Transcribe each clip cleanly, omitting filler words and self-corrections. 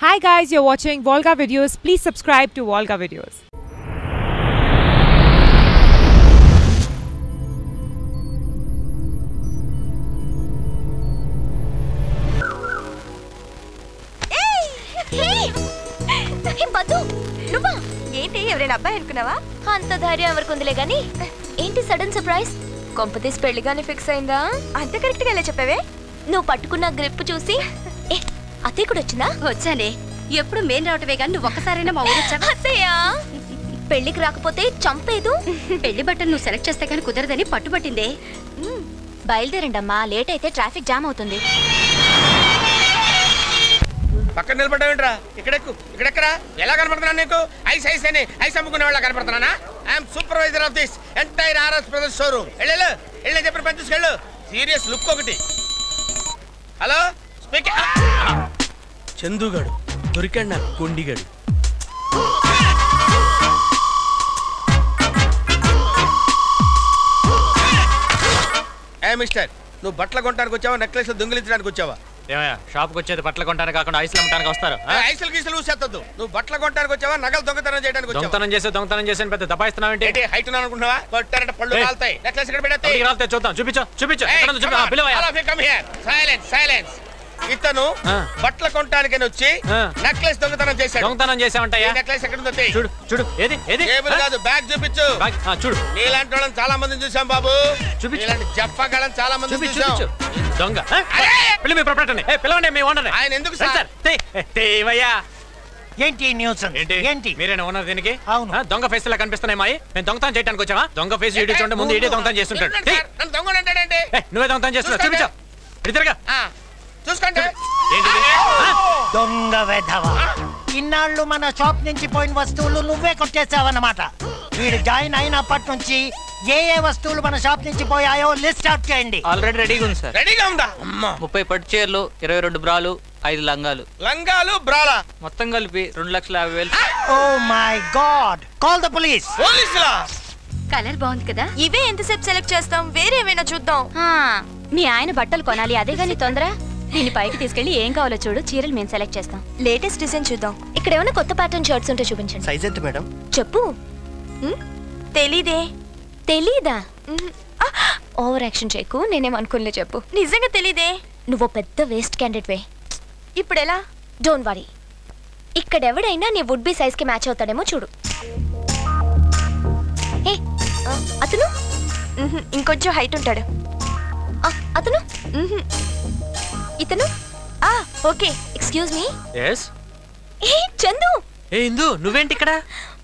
Hi guys, you're watching Volga Videos. Please subscribe to Volga Videos. ఏంటి ఎవరైనా అబ్బాయి అనుకున్నావా? అంత ధైర్యం ఎవరికుందిలే గాని ఏంటి సడన్ సర్ప్రైజ్? కొంపతీస్ పెళ్లిగానే ఫిక్స్ అయిందా? అంత కరెక్ట్ గా ఎలా చెప్పావే? నువ్వు పట్టుకున్న గ్రిప్ చూసి అత్తయ్య కూడా వచ్చిందా? వచ్చానే. ఎప్పుడు మేం రావటమే కానీ నువ్వు ఒక్కసారైనా మా ఊరు వచ్చావా? అత్తయ్య పెళ్లికి రాకపోతే చంపేదు. పెళ్లి బట్టలు నువ్వు సెలెక్ట్ చేస్తే కానీ కుదరదని పట్టుబట్టిందే. బయలుదేరండమ్మా, లేట్ అయితే ట్రాఫిక్ జామ్ అవుతుంది. పక్కన నిలబడ్డావేంట్రా? ఇక్కడెక్కరా? ఎలా కనపడుతున్నా నీకు? ఐస్ ఐస్ అని ఐస్ అమ్ముకునే వాళ్ళ కనపడుతున్నానా? I'm supervisor of this entire RS Brothers showroom. వెళ్ళి చెప్పిన పని తీసుకెళ్ళు. సీరియస్ లుక్ ఒకటి. Hello speaker. చందుగాడు దొరికాడు నాకు, కొండిగాడు. మిస్టర్, నువ్వు బట్టలు కొనడానికి వచ్చావా, నెక్లెస్ దొంగిలించడానికి వచ్చావా? ఏమయ్యా, షాప్కి వచ్చేది బట్టలు కొనడానికి కాకుండా ఐస్లు అమ్మడానికి వస్తారు. ఐసులు గీసులు ఊసేత్తద్దు. నువ్వు బట్టలు కొనడానికి వచ్చావా, నగలు దొంగతనం చేయడానికి వచ్చావా? దొంగతనం చేసి పెద్ద దబాయిస్తున్నావు ఏంటి? హైట్ అనుకుంటున్నావా? కొట్టారంటే పళ్ళు కాలుతాయి. నెక్లెస్ ఇక్కడ పెడతాయి. రాలితే చూద్దాం. చూపించు. సైలెన్స్. ఇతను బట్టలు కొనటానికని వచ్చి నెక్లెస్ దొంగతనం చేశాడు. దొంగతనం చేసామంటాయా? నెక్లెస్ ఎక్కడ ఉంది? చూడు. ఏది టేబుల్ కాదు, బ్యాగ్ చూపించు. చూడు, నీలాంటి వాళ్ళని చాలా మందిని చూసాం బాబు. ఇలాంటి జప్పగాళ్ళని చాలా మంది చూసాం. దొంగ పిల్ల మీ ప్రొపరేటర్ని పిలవండి, మీ ఓనర్. ఆయన ఎందుకు సార్? ఏంటి న్యూస్? ఏంటి మీరేనా ఓనర్ దీనికి? అవును. దొంగ ఫేస్ లా కనిపిస్తున్నాయి మాయి. మేము దొంగతనం చేయడానికి వచ్చావా? దొంగ ఫేస్ వీడియో చూడండి, ముందు ఇడే దొంగతనం చేస్తుంటాడు. నువ్వే దొంగతనం చేస్తున్నావు, చూపించా. ఇద్దరుగా చూసుకోండి. దొంగ వెధవ, ఇన్నాళ్ళు మన షాప్ నుంచి పోయిన వస్తువులు నువ్వే కొట్టేసావన్నమాట. వీడు జాయిన్ అయినప్పటి నుంచి ఏ వస్తువులు మన షాప్ నుంచి పోయాయో లిస్ట్ అవుట్ చేయండి. ఆల్రెడీ రెడీగా ఉంది సార్. రెడీగా ఉందా? 30 పట్టు చీరలు, 22 బ్రాలు, 5 లంగాలు బ్రాలా మొత్తం కలిపి 2,50,000. Oh my god, call the police. పోలీసులా? కలర్ బాగుంది కదా? ఇవే ఎంతసేపు సెలెక్ట్ చేస్తాం, వేరే ఏమైనా చూద్దాం. మీ ఆయన బట్టలు కొనాలి, అదే గాని తొందర. దీని పైకి తీసుకెళ్లి ఏం కావాలో చూడు, చీరలు మేము సెలెక్ట్ చేస్తాం. లేటెస్ట్ డిజైన్ చూద్దాం. ఇక్కడ ఏమైనా కొత్త ప్యాటర్న్ షర్ట్స్ ఉంటే చూపించండి. సైజ్ ఎంత మేడం? చెప్పు. తెలీదా? ఓవర్ యాక్షన్ చేయకు, నేనేమనుకోలే. చెప్పు. నిజంగా తెలీదే. నువ్వు పెద్ద వేస్ట్ క్యాండిడేట్ వే. ఇప్పుడు ఎలా? Don't worry. ఇక్కడెవడైనా నీ వుడ్ బి సైజ్ కి మ్యాచ్ అవుతాడేమో చూడు. అతను ఇంకొంచెం హైట్ ఉంటాడు. అతను ఇతను okay. Excuse me. Yes. Chandu. Indu, నువ్వేంటి ఇక్కడ?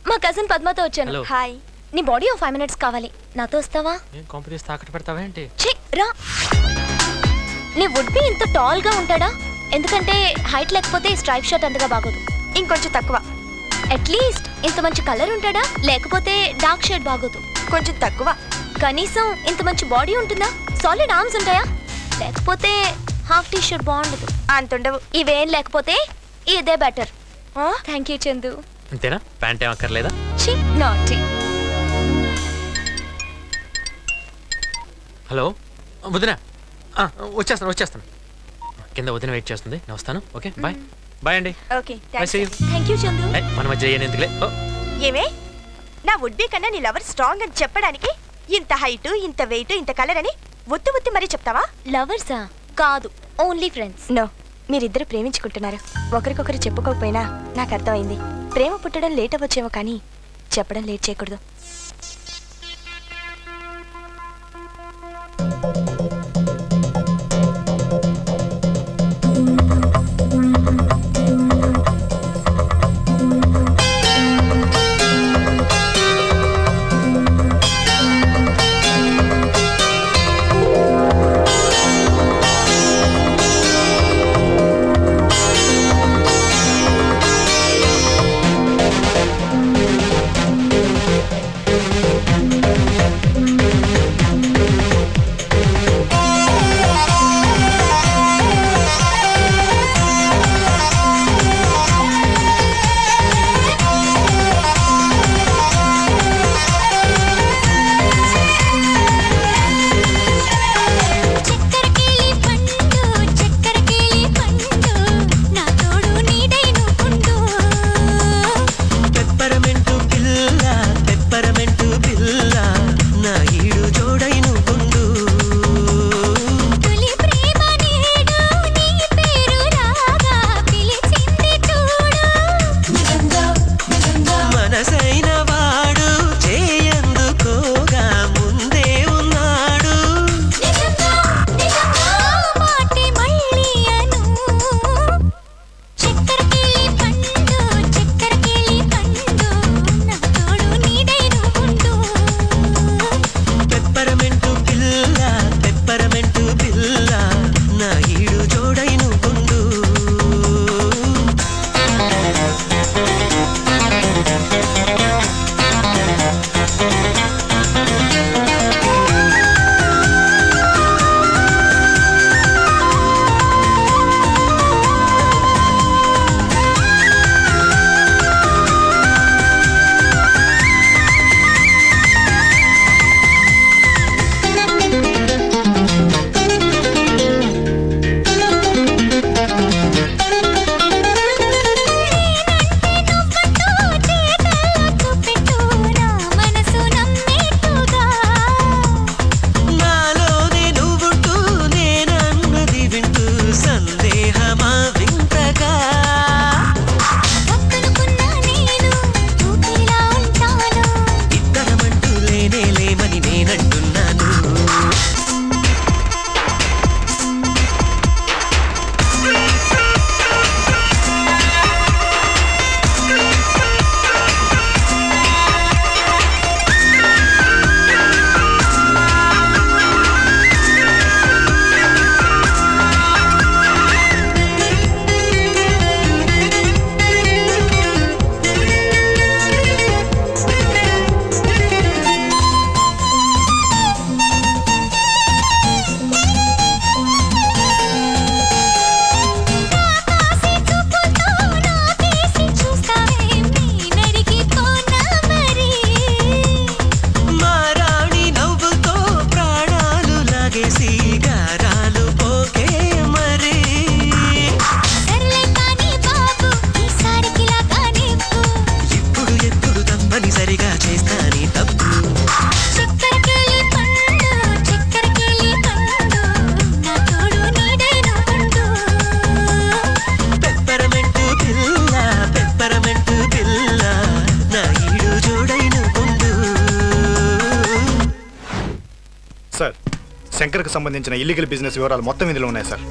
మా కజిన్ పద్మతో వచ్చాను. హాయ్. నీ బాడీ 5 minutes కావాలి, నాతో వస్తావా? కాంపిటీస్ తాకట్టు పెడతావా ఏంటి? రా. నీ వుడ్ బి ఇంత టాల్ గా ఉంటాడా? ఎందుకంటే హైట్ లేకపోతే స్ట్రైప్ షర్ట్ అంతగా బాగోదు. ఇంకొంచెం తక్కువ. అట్లీస్ట్ ఇంత మంచి కలర్ ఉంటాడా? లేకపోతే డార్క్ షేడ్ బాగోదు. కొంచెం తక్కువ. కనీసం ఇంత మంచి బాడీ ఉంటుందా? సాలిడ్ ఆర్మ్స్ ఉంటాయా? లేకపోతే హాఫ్ టీ షర్ట్ బాగుండదు. అంతుండవు. ఇవేం లేకపోతే ఇదే బెటర్. Thank you Chandu. అంతేనా? ప్యాంట్ ఏం అక్కర్లేదా? నాటి. హలో వదిన, వచ్చేస్తాను. కింద వదిన వెయిట్ చేస్తుంది, నేను వస్తాను. ఓకే, బాయ్ అండి. Okay, thank you Chandu. మన మధ్య ఎందుకులే. ఏమే, నా వుడ్ బి కన్నా నీ లవర్ స్ట్రాంగ్ అని చెప్పడానికి ఇంత హైట్, ఇంత వెయిట్, ఇంత కలర్ అని ఒత్తి మరీ చెప్తావా? లవర్సా? కాదు, ఓన్లీ ఫ్రెండ్స్. నో, మీరిద్దరు ప్రేమించుకుంటున్నారు. ఒకరికొకరు చెప్పుకోకపోయినా నాకు అర్థమైంది. ప్రేమ పుట్టడం లేట్ అవ్వచ్చేమో కానీ చెప్పడం లేట్ చేయకూడదు. శంకర్కి సంబంధించిన ఇల్లీగల్ బిజినెస్ వివరాలు మొత్తం ఇందులో ఉన్నాయి సార్.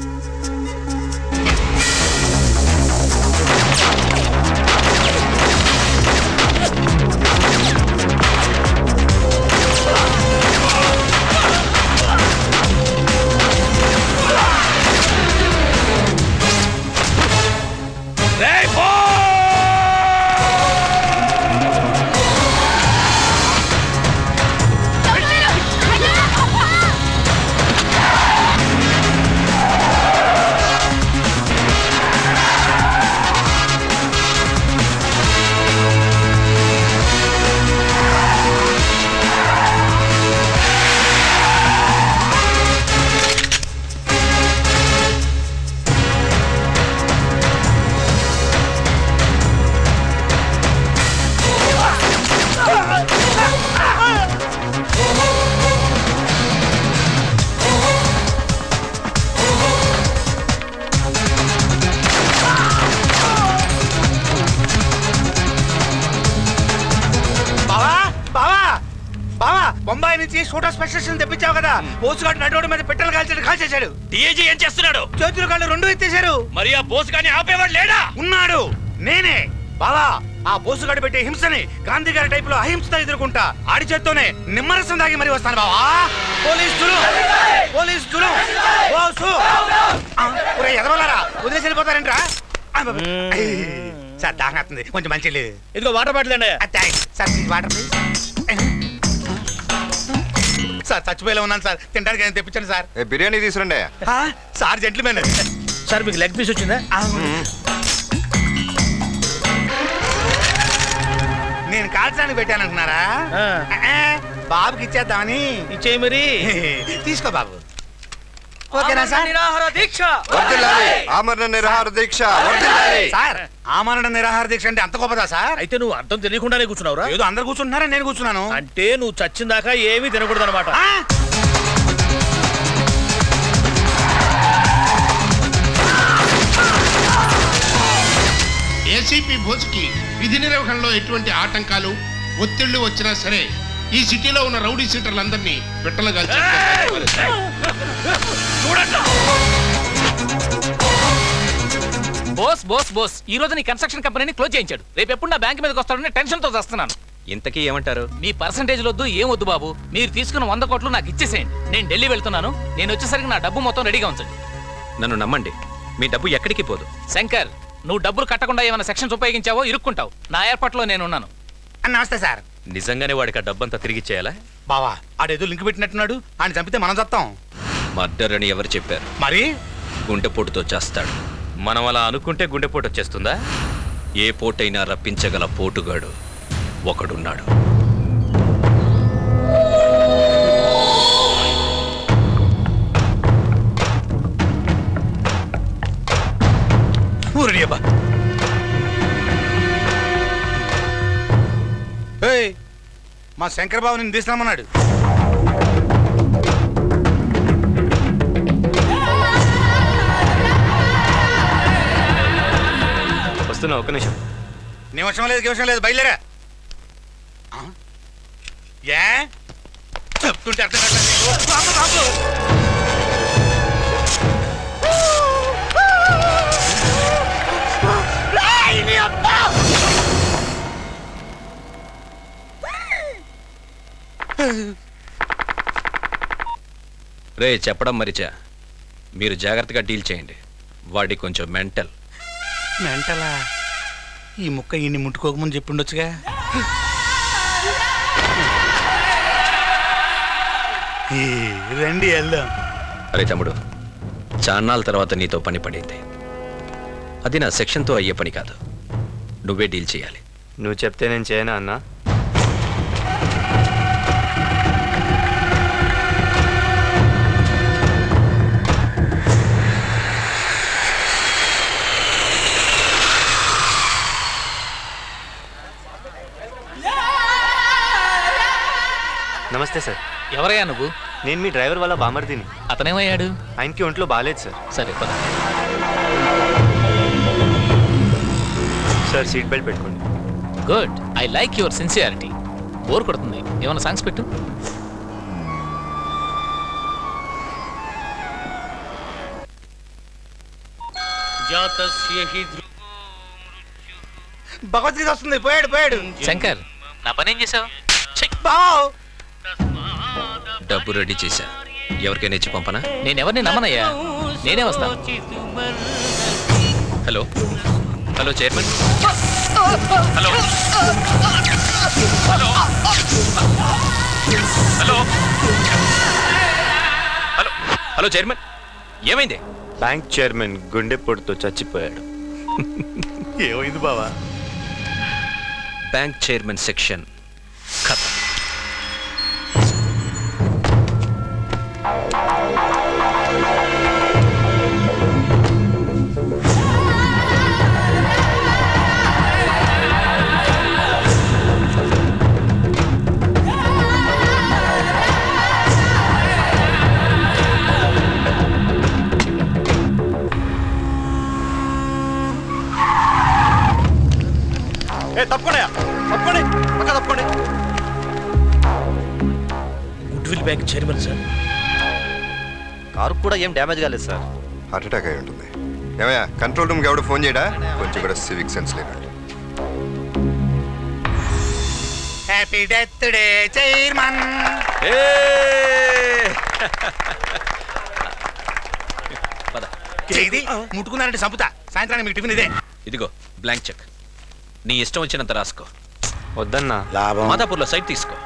బొంబాయి నుంచి షూటర్ స్పెషలిస్ట్ తెప్పించావు కదా, పోసుగాడు నడవడం మీద పెట్రోల్ కాల్చేశాడు. డిఐజీ ఏం చేస్తున్నాడు? చేతులు కాళ్ళు రెండు ఎత్తేశారు. మరి ఆ పోసుగాని ఆపేవాడు లేడా? ఉన్నాడు, నేనే. బావా, ఆ పోసుగాడు పెట్టే హింసని గాంధీ గారి టైప్ లో అహింసతో ఎదుర్కొంటా. ఆడి చేత్తోనే నిమ్మరసం దాగి మరి వస్తాను బావా. పోలీసులు ఎదవలారా వదిలేసి వెళ్ళిపోతారంట్రా. సార్ దాహం అవుతుంది, కొంచెం మంచి ఇదిగో వాటర్ బాటిల్ అండి. Sir water please. సార్ చచ్చిపోయేలా ఉన్నాను సార్, తినడానికి నేను తెప్పించండి సార్. బిర్యానీ తీసుకురండి సార్. జెంట్లమెన్ సార్, మీకు లెగ్ పీస్ వచ్చిందా? నేను కాల్చడానికి పెట్టానంటున్నారా? బాబుకి ఇచ్చేద్దామని. ఇచ్చేయి మరి. తీసుకో బాబు. ఓకేనా సార్? నిరాహార దీక్ష. ఆమరణ నిరాహార దీక్ష. సార్, ఆమరణ నిరాహార దీక్ష అంటే అంత గొప్పదా సార్? అయితే నువ్వు అర్థం తెలియకుండానే కూర్చున్నావురా? ఏదో అందరు కూర్చుంటున్నారా, నేను కూర్చున్నాను. అంటే నువ్వు చచ్చిన దాకా ఏమీ తినకూడదు అనమాట. ఏసీపీ బోస్కి విధి నిర్వహణలో ఎటువంటి ఆటంకాలు ఒత్తిళ్లు వచ్చినా సరే ఈ సిటీలో ఉన్న రౌడీ సీటర్లందరినీ పెట్టలుగా బోస్ బోస్ బోస్ ఈ రోజు నీ కన్స్ట్రక్షన్ కంపెనీని క్లోజ్ చేయించాడు. రేపు ఎప్పుడు నా బ్యాంక్ మీదకి వస్తాడని టెన్షన్ తో చేస్తున్నాను. ఇంతకీ ఏమంటారు? మీ పర్సంటేజ్ వద్దు, ఏం వద్దు బాబు. మీరు తీసుకున్న 100 కోట్లు నాకు ఇచ్చేసేయండి. నేను ఢిల్లీ వెళ్తున్నాను. నేను వచ్చేసరికి నా డబ్బు మొత్తం రెడీగా ఉంచండి. నన్ను నమ్మండి, మీ డబ్బు ఎక్కడికి పోదు. శంకర్, నువ్వు డబ్బులు కట్టకుండా ఏమైనా సెక్షన్స్ ఉపయోగించావో ఇరుక్కుంటావు. నా ఏర్పాట్లో నేనున్నాను. నమస్తే సార్. నిజంగానే వాడికి ఆ డబ్బంతా తిరిగి చేయాలా? బావా, ఆడేదో లింక్ పెట్టినట్టున్నాడు. ఆయన చంపితే మనం చస్తాం. మర్డర్ అని ఎవరు చెప్పారు? మరి గుండెపోటుతో చేస్తాడు. మనం అలా అనుకుంటే గుండెపోటు వచ్చేస్తుందా? ఏ పోటైనా రప్పించగల పోటుగాడు ఒకడున్నాడు. మా శంకర్ బాబు నేను తీసుకురామన్నాడు. వస్తున్నా, ఒక్క నిమిషం. నిమిషం లేదు బయలుదేరా. ఏ చెప్తుంటే అర్థం కాదు. రే, చెప్పడం మరిచా. మీరు జాగ్రత్తగా డీల్ చేయండి. వాడి కొంచెం మెంటల్. మెంటలా? ఈ ముక్క ఈయన్ని ముట్టుకోకముందు చెప్పుండొచ్చుగా. రండి వెళ్దాం. అరే తమ్ముడు, చాన్నాళ్ళ తర్వాత నీతో పని పడింది. అది నా సెక్షన్తో అయ్యే పని కాదు. నువ్వే డీల్ చేయాలి. నువ్వు చెప్తే నేను చేయనా అన్నా? నమస్తే సార్. ఎవరయ్యా నువ్వు? నేను మీ డ్రైవర్ వాళ్ళ బామర్దిని. అతనేమయ్యాడు? ఆయనకి ఒంట్లో బాగాలేదు సార్. సరే పద. సార్, సీట్ బెల్ట్ పెట్టుకోండి. Good, I like your sincerity. Bore కొడుతుంది, ఏమైనా సాంగ్స్ పెట్టు. భగవద్గీత వస్తుంది. పోయాడు శంకర్, నా పని ఏం చేసావు? డబ్బు రెడీ చేశా. ఎవరికైనా ఇచ్చి పంపనా? నేనెవరిని నమ్మనయ్యా, నేనే వస్తాను. Hello hello chairman. Hello hello hello hello hello chairman, ఏమైంది? బ్యాంక్ చైర్మన్ గుండెపోటుతో చచ్చిపోయాడు. ఏమైంది బావా? బ్యాంక్ చైర్మన్ సెక్షన్ ఖతం. తప్పండి. Goodwill bank chairman sir. Car కూడా ఏం డ్యామేజ్ కాలేదు సార్. హార్ట్ అటాక్ అయి ఉంటుంది. ఏమయ్యా కంట్రోల్ రూమ్కి ఎవడు ఫోన్ చేయడా? కొంచెం కూడా సివిక్ సెన్స్ లేదండి. Happy death day chairman. ఇది ముట్టుకున్నారంటే సంపుతా. సాయంత్రానికి మీకు టిఫిన్ ఇదే. ఇదిగో బ్లాంక్ చెక్. నీ ఇష్టం వచ్చినంత రాసుకో. వద్దన్నా. మాదాపూర్లో సైట్ తీసుకో.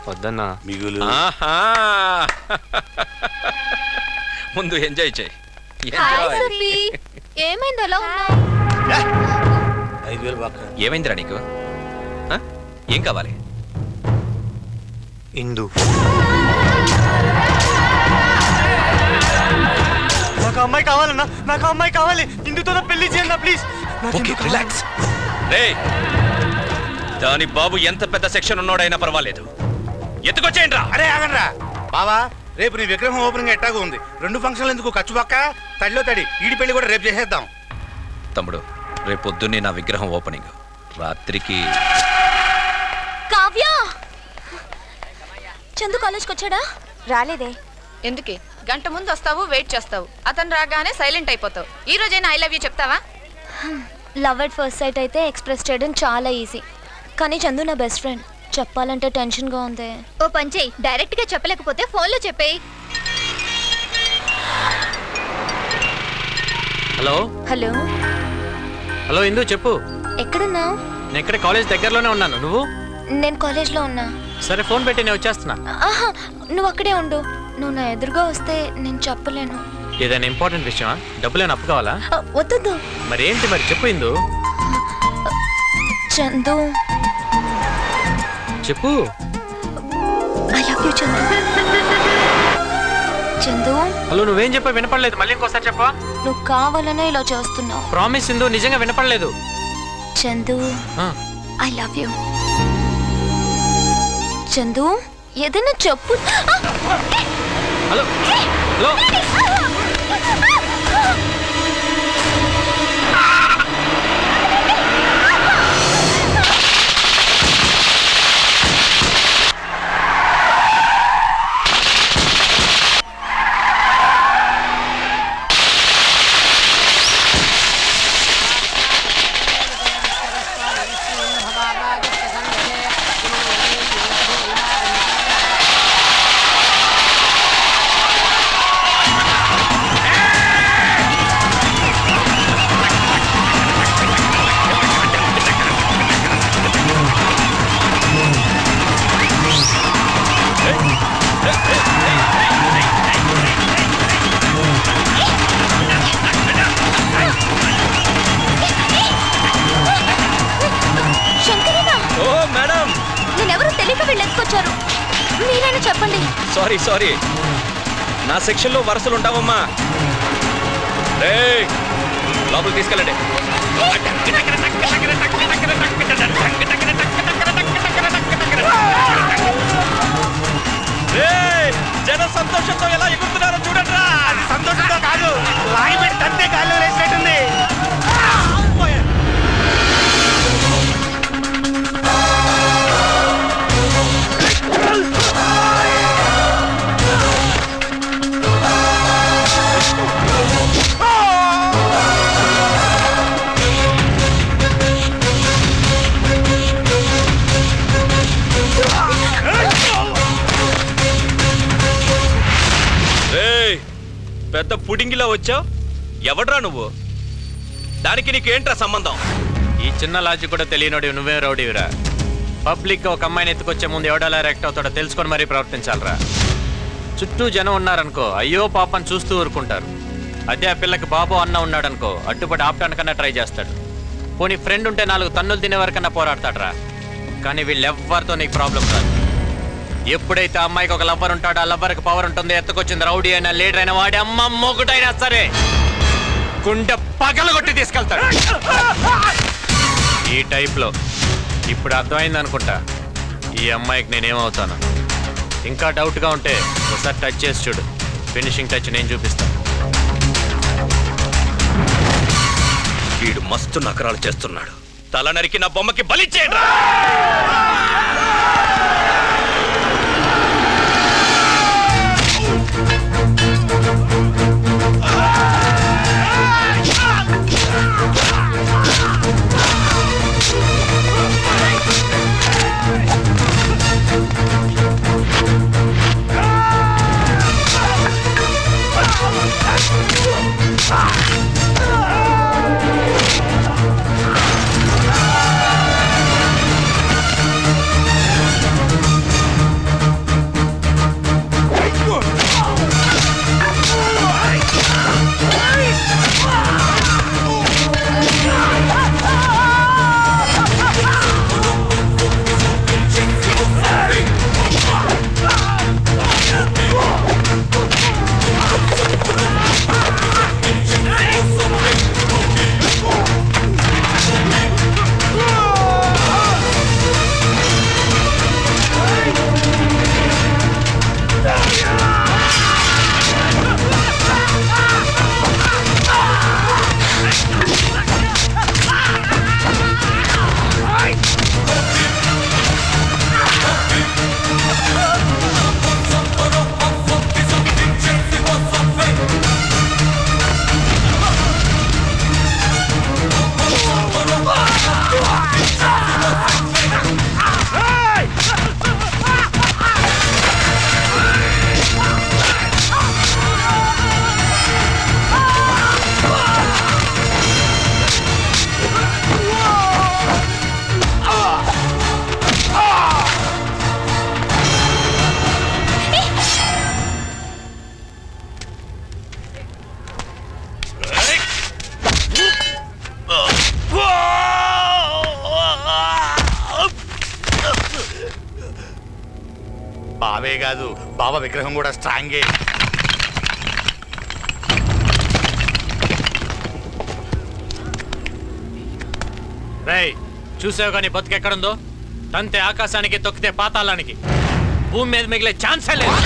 వద్దన్నా. మిగులు. ముందు ఎంజాయ్ చేయి. ఏమైందిరా నీకు? ఏం కావాలి? ఇందు. నాకు అమ్మాయి కావాలన్నా, నాకు అమ్మాయి కావాలి. ఇందుతో పెళ్లి చేయండి ప్లీజ్. రిలాక్స్. దాని బాబు ఎంత పెద్ద సెక్షన్ ఉన్నాడైనా పర్వాలేదు, ఎత్తుకొచ్చేయండి రా. అరే ఆగండి రా బావా, రేపు నీ విగ్రహం ఓపెనింగ్ ఎట్టాగా ఉంది. 2 ఫంక్షన్లు ఎందుకు ఖర్చు పక్క? తడిలో తడి ఈడి పెళ్లి కూడా రేపు చేసేద్దాం. తమ్ముడు, రేపు పొద్దున్నే నా విగ్రహం ఓపెనింగ్. రాత్రికి కావ్య, చందు కాలేజ్కి వచ్చాడా? రాలేదే. ఎందుకే? గంట ముందు వస్తావు, వెయిట్ చేస్తావు. అతను రాగానే సైలెంట్ అయిపోతావు. ఈ రోజైనా ఐ లవ్ యూ చెప్తావా? లవ్ ఎట్ ఫస్ట్ సైట్ అయితే ఎక్స్ప్రెస్ చేయడం చాలా ఈజీ, కానీ చందు నా బెస్ట్ ఫ్రెండ్. చెప్పాలంటే టెన్షన్గా ఉంది. ఓ పని చెయ్యి, డైరెక్ట్గా చెప్పలేకపోతే ఫోన్లో చెప్పేయి. హలో హలో హలో ఇందు, చెప్పు. ఎక్కడున్నావు? నేను ఇక్కడ కాలేజ్ దగ్గరలోనే ఉన్నాను. నువ్వు? నేను కాలేజ్లో ఉన్నా. సరే ఫోన్ పెట్టి నేను వచ్చేస్తున్నా. ఆహా, నువ్వు అక్కడే ఉండు. నువ్వు నా ఎదురుగా వస్తే నేను చెప్పలేను. ఏదైనా ఇంపార్టెంట్ విషయమా? డబ్బులేని అప్పు కావాలా? వద్దు. మరి ఏంటి? మరి చెప్పు ఇందు. చందు, చెప్పు. I love you Chandu. Chandu. Hello, నువ్వేం చెప్పా వినపడలేదు. మళ్ళీ ఇంకోసారి చెప్పా. నువ్వు కావాలనే ఇలా చేస్తున్నావు. ప్రామిస్ ఇందు, నిజంగా వినపడలేదు. Chandu, I love you. Chandu, ఏదైనా చెప్పు. హలో హలో సారీ సారీ, నా సెక్షన్లో వరుసలు ఉంటావమ్మా. లోపలికి తీసుకెళ్ళండి. జన సంతోషంతో ఎలా ఎగురుతున్నారో చూడండి. అది సంతోషంతో కాదు, లాగి పెట్టి తంతే గాల్లో వేసినట్టుంది. పెద్ద పుడింగిలా వచ్చావు. ఎవడ్రా నువ్వు? దానికి నీకేంట్రా సంబంధం? ఈ చిన్న లాజిక్ కూడా తెలియనోడి నువ్వే రౌడీవిరా. పబ్లిక్ ఒక అమ్మాయిని ఎత్తుకొచ్చే ముందు ఎవడలా రియాక్ట్ అవుతాడో తెలుసుకొని మరీ ప్రవర్తించాలరా. చుట్టూ జనం ఉన్నారనుకో అయ్యో పాపని చూస్తూ ఊరుకుంటారు. అదే ఆ పిల్లకి బాబు అన్న ఉన్నాడనుకో అడ్డుపడి ఆపటానికన్నా ట్రై చేస్తాడు. పోనీ ఫ్రెండ్ ఉంటే 4 తన్నులు తినే వరకన్నా పోరాడతాడరా. కానీ వీళ్ళెవ్వరితో నీకు ప్రాబ్లం రాదు. ఎప్పుడైతే అమ్మాయికి ఒక లవ్వర్ ఉంటాడో ఆ లవ్వర్కి పవర్ ఉంటుంది. ఎత్తుకొచ్చింది రౌడీ అయినా లీడర్ అయినా వాడి అమ్మ మొగుడైనా సరే గుండె పగలగొట్టి తీసుకెళ్తాడు. ఈ టైప్లో ఇప్పుడు అర్థమైంది అనుకుంటా ఈ అమ్మాయికి నేనేమవుతాను. ఇంకా డౌట్గా ఉంటే ఒకసారి టచ్ చేసి చూడు. ఫినిషింగ్ టచ్ నేను చూపిస్తాను. వీడు మస్తు నకరాలు చేస్తున్నాడు. తల నరికి నా బొమ్మకి బలిచ్చేయండి. బావే కాదు బాబా విగ్రహం కూడా స్ట్రాంగే. రేయ్ చూసావు కానీ బతుకెక్కడుందో? తంతే ఆకాశానికి తొక్కితే పాతాళానికి. భూమి మీద మిగిలే ఛాన్సే లేదు.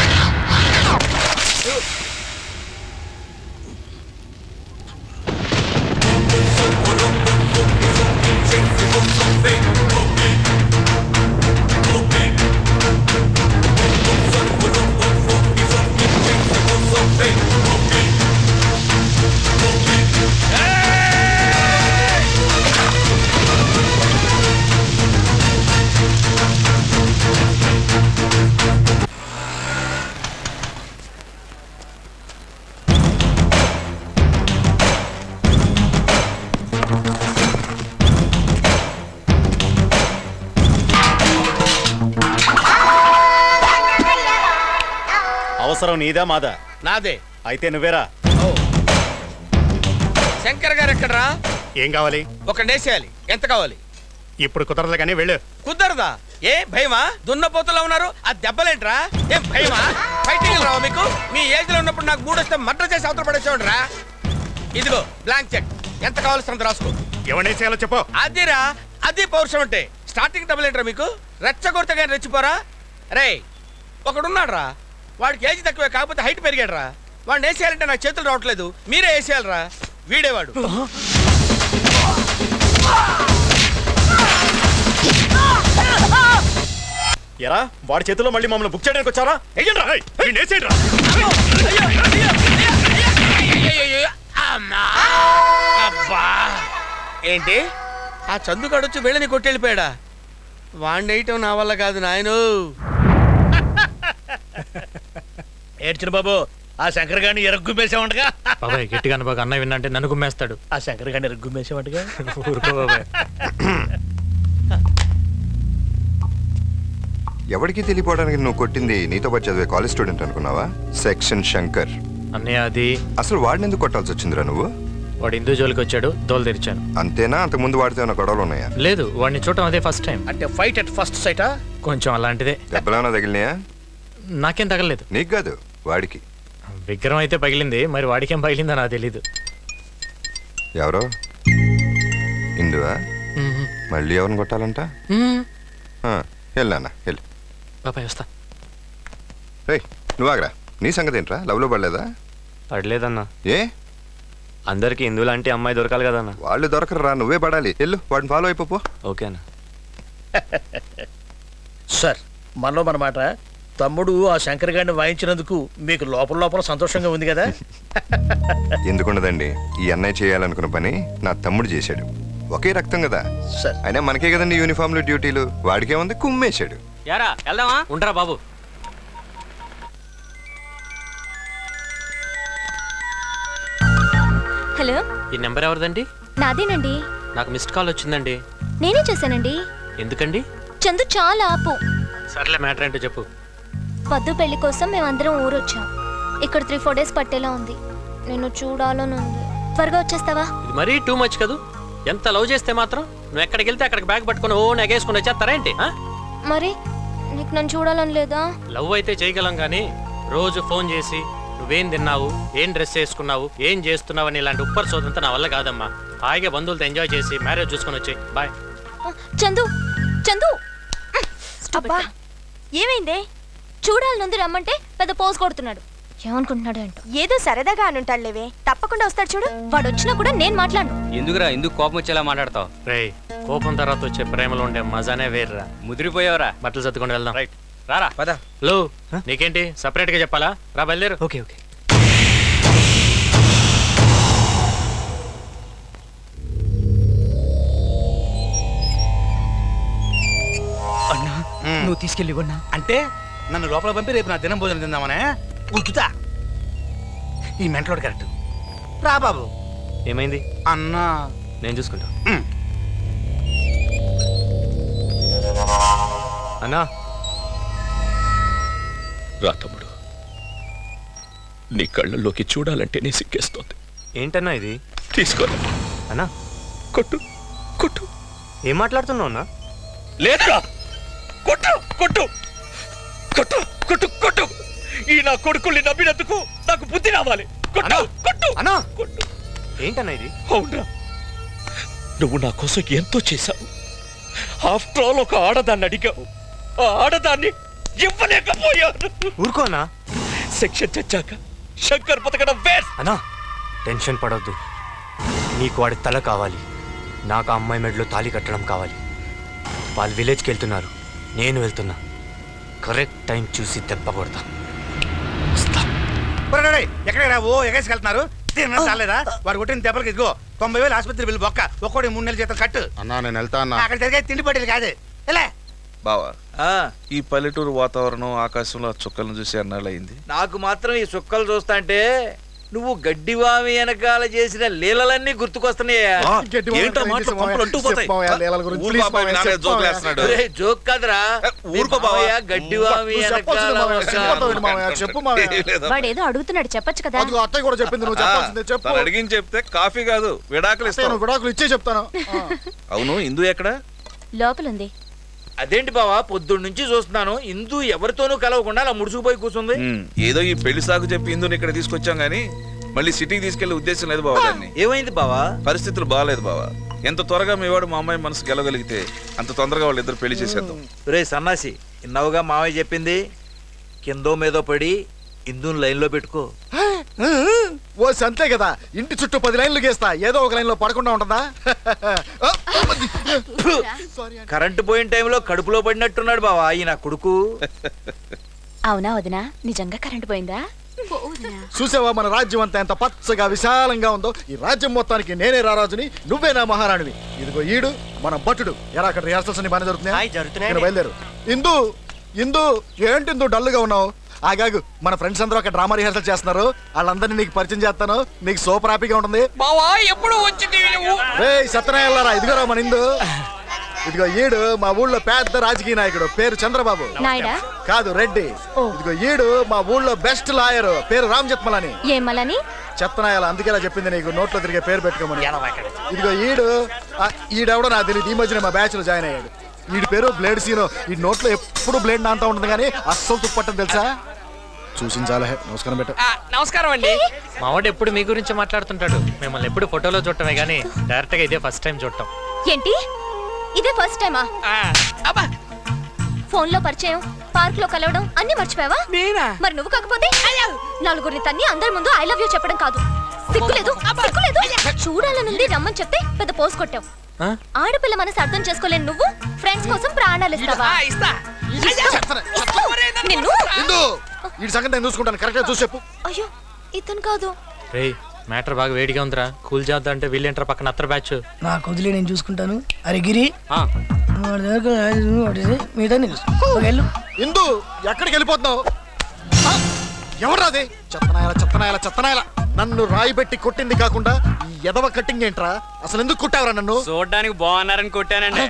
అవసరం నీదా మాదా? నాదే. అయితే నువ్వేరా. శంకర్ గారు ఎక్కడరా? ఏం కావాలి? ఒక నేసేయాలి. ఎంత కావాలి? ఇప్పుడు కుదరదు కానీ వెళ్ళు. కుదరదా? ఏ భయమా? దున్నపోతులా ఉన్నారు. ఆ దెబ్బలేంట్రా? ఏం భయమా? ఫైటింగ్ రావా మీకు? మీ ఏజ్ లో ఉన్నప్పుడు నాకు 3 వస్తే మర్డర్ చేసి అవతల పడేసేవాడ్రా. ఇదిగో బ్లాంక్ చెక్. ఎంత కావాల్సినంత రాసుకో. ఎవడేసేయాలో చెప్పు. అదిరా, అది పౌరుషం అంటే. స్టార్టింగ్ డబ్బులు ఏంట్రా మీకు? రెచ్చగొడితే కానీ రెచ్చిపోరా? రే ఒకడున్నాడు రా, వాడికి ఏజ్ తక్కువే కాకపోతే హైట్ పెరిగాడు రా. వాడిని వేసేయాలంటే నాకు చేతులు రావట్లేదు. మీరే వేసేయాలరా. వీడేవాడు. ఎరా వాడి చేతిలో మళ్ళీ మమ్మల్ని బుక్ చేయడానికి వచ్చారా? ఏంటి ఆ చందుగాడొచ్చి వెళ్ళని కొట్టెళ్ళిపోయాడా? వాణ్ణేయటం నా వల్ల కాదు నాయను. ఏడ్చిన బాబు ఆ శంకర్ గారిని ఎరగ్గుమేసామంటగా. బాబాయ్ గట్టిగా బాగా అన్నయ్య విన్నంటే నన్ను గుమ్మేస్తాడు. ఆ శంకర్ గారిని ఎరగ్గుమేసామంటగా. ఊరుకో బాబాయ్. ఎవరికి తెలియపోవడానికి నువ్వు కొట్టింది నీతో పాటు చదివే కాలేజ్ స్టూడెంట్ అనుకున్నావా? సెక్షన్ శంకర్. అన్నయ్య అది అసలు వాడిని ఎందుకు కొట్టాల్సి వచ్చిందిరా నువ్వు? వాడు హిందూ జోలికి వచ్చాడు, దోలు తెరిచాను. అంతేనా? అంతకుముందు వాడితో ఏమైనా గొడవలు ఉన్నాయా? లేదు, వాడిని చూడటం అదే ఫస్ట్ టైం. అంటే ఫైట్ అట్ ఫస్ట్ సైటా? కొంచెం అలాంటిదే. దెబ్బలేమన్నా తగిలినాయా? నాకేం తగలలేదు. నీకు కాదు, వాడికి. విగ్రహం అయితే పగిలింది, మరి వాడికేం పగిలిందో నాకు తెలీదు. ఎవరో ఇందువా? మళ్ళీ ఎవరిని కొట్టాలంట? వెళ్ళానా వెళ్ళు. బాబాయ్ వస్తా. రే నువ్వు ఆగరా. నీ సంగతి ఏంట్రా? లవ్లో పడలేదా? పడలేదన్నా. ఏ? అందరికి హిందువులాంటి అమ్మాయి దొరకాలి కదన్నా. వాళ్ళు దొరకరా, నువ్వే పడాలి. వెళ్ళు, వాడిని ఫాలో అయిపో. ఓకేనా సార్? మనలో మన మాట, తమ్ముడు ఆ శంకర్ గారిని వాయించినందుకు మీకు లోపల లోపల సంతోషంగా ఉంది కదా? ఎందుకుండదండి, ఈ అన్నయ్య చేయాలనుకున్న పని నా తమ్ముడు చేశాడు. ఒకే రక్తం కదా. అయినా మనకే కదండి యూనిఫామ్లు డ్యూటీలు. వాడికేముంది, కుమ్మేశాడు. యారా వెళ్దామా? ఉండరా బాబు. హలో, ఈ నెంబర్ ఎవరిదండి? నాదేనండి. నాకు మిస్డ్ కాల్ వచ్చిందండి. నేనే చేశానండి. ఎందుకండి? చందు చాలా ఆపు. సర్లే, మ్యాటర్ ఏంటో చెప్పు. పద్దు పెళ్లి కోసం మేమందరం ఊరొచ్చాం. ఇక్కడ 3-4 డేస్ పట్టేలా ఉంది. నిన్ను చూడాలని ఉంది. త్వరగా వచ్చేస్తావా? ఇది మరీ టూ మచ్ కదూ. ఎంత లవ్ చేస్తే మాత్రం నువ్వు ఎక్కడికి వెళ్తే అక్కడికి బ్యాగ్ పట్టుకుని నెగేసుకుని వచ్చేస్తారా ఏంటి? మరి నీకు నన్ను చూడాలని లేదా? లవ్ అయితే చేయగలం కానీ రోజు ఫోన్ చేసి నువ్వేం తిన్నావు, ఏం డ్రెస్ వేసుకున్నావు, ఏం చేస్తున్నావు అని ఇలాంటి ఉప్పర్ సోదంతా నా వల్ల కాదమ్మా. హాయిగా బంధువులతో ఎంజాయ్ చేసి మ్యారేజ్ చూసుకుని వచ్చి బాయ్. చందు చందు అబ్బా, ఏమైందే? చూడాలనుంది రమ్మంటే పెద్ద పోజ్ కొడుతున్నాడు. ఏమనుకుంటున్నాడు ఏంటో. ఏదో సరదాగా అనుంటాడులేవే, తప్పకుండా వస్తాడు చూడు. వాడు వచ్చినా కూడా నేను మాట్లాడను. ఎందుకురా, ఎందుకు కోపం వచ్చేలా మాట్లాడతావు? రే, కోపం తర్వాత వచ్చే ప్రేమలో ఉండే మజానే వేర్రా. ముదిరిపోయావరా. బట్టలు సర్దుకొని వెళ్దాం. రైట్, రారా పద. లో నీకేంటి సపరేట్ గా చెప్పాలా? రా బయలుదేరు. Okay okay. అన్నా నువ్వు తీసుకెళ్ళివన్నా. అంటే నన్ను లోపల పంపి రేపు నా దినం భోజనం తిందామనే ఉతుతా. ఈ మెంటలోడు కరెక్ట్. రా బాబు. ఏమైంది అన్నా? నేను చూసుకుంటా. అన్నా రా తమ్ముడు, నీ కళ్ళల్లోకి చూడాలంటేనే సిగ్గేస్తోంది. ఏంటన్నా ఇది? తీసుకోరా అన్నా. కొట్టు కొట్టు. ఏం మాట్లాడుతున్నావు అన్నా? లేదురా, కొట్టు కొట్టు కొట్టు కొట్టు కొట్టు. ఈ నా కొడుకుల్ని నమ్మినందుకు నాకు బుద్ధి రావాలి. కొట్టు కొట్టు అన్నా. కొట్టు. ఏంటన్నా ఇది? అవునరా, నువ్వు నా కోసం ఎంతో చేశావు. ఆఫ్టర్ ఆల్ ఒక ఆడదాన్ని అడిగావు, ఆ ఆడదాన్ని ఇవ్వలేకపోయాను. ఊరుకోనా? సెక్షన్ చచ్చాక శంకర్ బతకడం వేస్ట్. అన్నా టెన్షన్ పడొద్దు. నీకు వాడి తల కావాలి, నాకు ఆ అమ్మాయి మెడలో తాళి కట్టడం కావాలి. వాళ్ళు విలేజ్కి వెళ్తున్నారు, నేను వెళ్తున్నా. కరెక్ట్ టైం చూసి దెబ్బ కొడతా. ఎక్కడ ఓ ఎగేసుకెళ్తున్నారు? చాలేదా? వాడు కొట్టిన దెబ్బలకి ఇదిగో 90,000 ఆసుపత్రి బిల్లు బొక్క. ఒక్కడి 3 నెలల జీతం కట్టు. అన్నా నేను వెళ్తా అన్నా. అక్కడ జరిగే తిండి పట్టేది కాదు. ఎలా బావా, ఈ పల్లెటూరు వాతావరణం, ఆకాశంలో చుక్కలను చూసి అన్నాళ్ళయింది. నాకు మాత్రం ఈ చుక్కలు చూస్తా అంటే నువ్వు గడ్డివామి వెనకాల చేసిన లీలలన్నీ గుర్తుకొస్తున్నాయా? జోక్ కాదురా, గడ్డివామి వాడేదో అడుగుతున్నాడు, చెప్పొచ్చు కదా. అత్తయ్య కూడా చెప్పింది, నువ్వు చెప్పాల్సిందే చెప్పు. అడిగింది చెప్తే కాఫీ కాదు విడాకులు ఇస్తాను. విడాకులు ఇచ్చే చెప్తాను. అవును, ఇందు ఎక్కడ? లోపలుంది. అదేంటి బావా, పొద్దున్న నుంచి చూస్తున్నాను ఇందు ఎవరితోనూ కలవకుండా అలా ముడుచుకుపోయి కూర్చుంది. ఏదో ఈ పెళ్లి సాగు చెప్పి ఇందుని ఇక్కడ తీసుకొచ్చాం గానీ మళ్ళీ సిటీకి తీసుకెళ్లే ఉద్దేశం లేదు బావా. దాన్ని ఏమైంది బావా? పరిస్థితులు బాగాలేదు బావా. ఎంత త్వరగా మీవాడు మా అమ్మాయి మనసు గెలవగలిగితే అంత తొందరగా వాళ్ళిద్దరు పెళ్లి చేసేద్దాం. రే సన్నాసి, ఇన్నావుగా మామయ్య చెప్పింది. కిందో మీదో పడి ఇందుని లైన్ లో పెట్టుకో. ఓ సంతే కదా, ఇంటి చుట్టూ 10 లైన్లు గీస్తా, ఏదో ఒక లైన్ లో పడకుండా ఉంటుందా? కరెంటు పోయిన టైంలో కడుపులో పడినట్టున్నాడు బావా ఈ నా కొడుకు. అవునా వదినా, నిజంగా కరెంటు పోయిందా? చూసావా మన రాజ్యం అంతా ఎంత పచ్చగా విశాలంగా ఉందో. ఈ రాజ్యం మొత్తానికి నేనే రారాజుని, నువ్వే నా మహారాణివి. ఇదిగో ఈడు మన భటుడు. ఎలా అక్కడ రిహార్సల్స్ అన్ని బాగా జరుగుతున్నాయి? బయలుదేరు. ఇందు ఇందు ఏంటి ఇందు డల్గా ఉన్నావు? ఆగాగు, మన ఫ్రెండ్స్ అందరూ ఒక డ్రామా రిహార్సల్ చేస్తున్నారు. వాళ్ళందరినీ నీకు పరిచయం చేస్తాను. నీకు సూపర్ హ్యాపీగా ఉంటుంది. ఎప్పుడు వచ్చి సత్యనారాయణ, ఇదిగోరా మన ఇందు. ఇదిగో ఈడు మా ఊళ్ళో పెద్ద రాజకీయ నాయకుడు, పేరు చంద్రబాబు. కాదు, రెడ్డి. ఇదిగో ఈడు మా ఊళ్ళో బెస్ట్ లాయర్, పేరు రామ్ జత్మలని. ఏమలని? చెత్తనాయాల, అందుకే ఇలా చెప్పింది నీకు, నోట్లో తిరిగే పేరు పెట్టుకోమని. ఇదిగో ఈడెవడో నాకు తెలియదు, ఈ మధ్యన మా బ్యాచ్ లో జాయిన్ అయ్యాడు. ఈడి పేరు బ్లేడ్ సీను. ఈ నోట్లో ఎప్పుడు బ్లేడ్ నాంతా ఉంటుంది కానీ అస్సలు తుప్పట్టం తెలుసా? చూసించాలే. నమస్కారం బెట్ట. నమస్కారం అండి. మావాడు ఎప్పుడు మీ గురించి మాట్లాడుతుంటాడు. మిమ్మల్ని ఎప్పుడు ఫోటోలో చూడటమే కానీ డైరెక్ట్ గా ఇదే ఫస్ట్ టైం చూడటం. ఏంటి ఇదే ఫస్ట్ టైమా? ఫోన్ లో పరిచయం, పార్క్ లో కలవడం అన్ని మర్చిపోయావా? మరి నువ్వు కాకపోతే నలుగురిని తన్ని అందరి ముందు ఐ లవ్ యూ చెప్పడం కాదు. సిగ్గులేదు? చూడాలనుంది రమ్మని చెప్తే పెద్ద పోస్ కొట్టావు. ఆడపిల్ల మనసు అర్థం చేసుకోలేని నువ్వు ఫ్రెండ్స్ కోసం ప్రాణాలు ఇస్తావా? అయ్యో ఇతను కాదు. మ్యాటర్ బాగా వేడిగా ఉందిరా, కూల్ చేద్దాం అంటే వీళ్ళేంట్రా పక్కన అత్తర బ్యాచ్. నాకు వదిలే, నేను చూసుకుంటాను. అరే గిరి, ఇందు ఎక్కడికి వెళ్ళిపోతున్నావు? ఎవరాది? చెత్తనాయాల నన్ను రాయి పెట్టి కొట్టింది కాకుండా ఈ ఎదవ కట్టింగ్ ఏంట్రా? అసలు ఎందుకు కొట్టావురా నన్ను? చూడడానికి బాగున్నారని కొట్టానండి.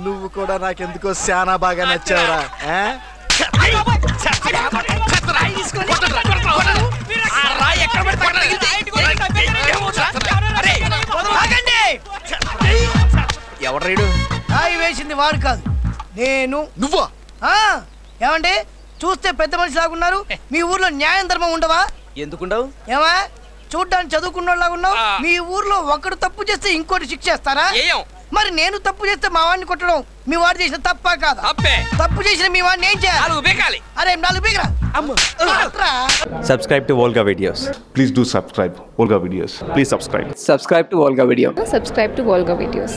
నువ్వు కూడా నాకెందుకో శానా బాగా నచ్చావురా. ఎవడ్రీడు? రాయి వేసింది వాడు కాదు, నేను. నువ్వా? ఏమండి, చూస్తే పెద్ద మనిషి లాగున్నారు. మీ ఊర్లో న్యాయం ధర్మం ఉండవా? ఎందుకుండవు? ఏమా చూడ్డానికి చదువుకున్నోళ్ళలాగా ఉన్నావు. మీ ఊర్లో ఒకడు తప్పు చేస్తే ఇంకోటి శిక్ష చేస్తారా? మరి నేను తప్పు చేస్తే మా వాడిని కొట్టడం మీ వాడు చేసిన తప్ప కాదు? తప్పు చేసిన మీ వాడిని ఏం చేయాలి? అరే 4 బీగరా. Subscribe to Volga Videos. Please do subscribe Volga Videos. Please subscribe. Subscribe to Volga Video. Subscribe to Volga Videos.